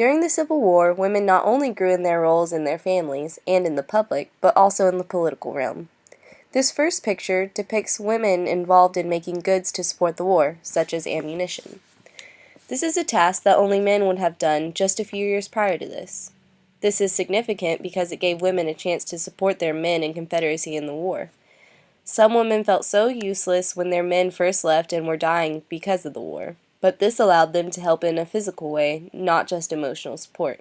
During the Civil War, women not only grew in their roles in their families and in the public, but also in the political realm. This first picture depicts women involved in making goods to support the war, such as ammunition. This is a task that only men would have done just a few years prior to this. This is significant because it gave women a chance to support their men in Confederacy in the war. Some women felt so useless when their men first left and were dying because of the war, but this allowed them to help in a physical way, not just emotional support.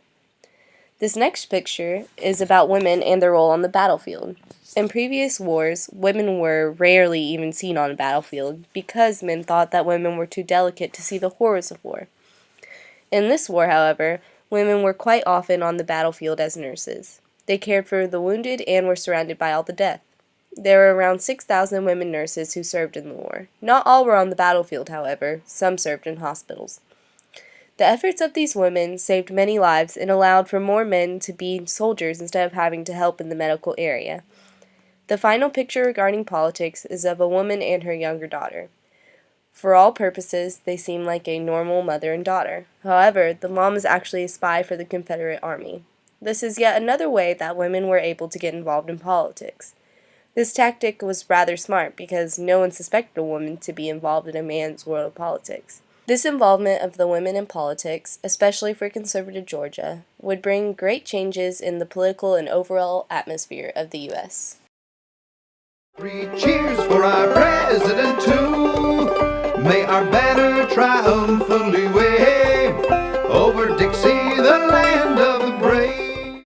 This next picture is about women and their role on the battlefield. In previous wars, women were rarely even seen on a battlefield because men thought that women were too delicate to see the horrors of war. In this war, however, women were quite often on the battlefield as nurses. They cared for the wounded and were surrounded by all the dead. There were around 6,000 women nurses who served in the war. Not all were on the battlefield, however. Some served in hospitals. The efforts of these women saved many lives and allowed for more men to be soldiers instead of having to help in the medical area. The final picture regarding politics is of a woman and her younger daughter. For all purposes, they seem like a normal mother and daughter. However, the mom is actually a spy for the Confederate Army. This is yet another way that women were able to get involved in politics. This tactic was rather smart because no one suspected a woman to be involved in a man's world of politics. This involvement of the women in politics, especially for conservative Georgia, would bring great changes in the political and overall atmosphere of the U.S. Three cheers for our president too. May our banner triumphantly wave over Dixie, the land of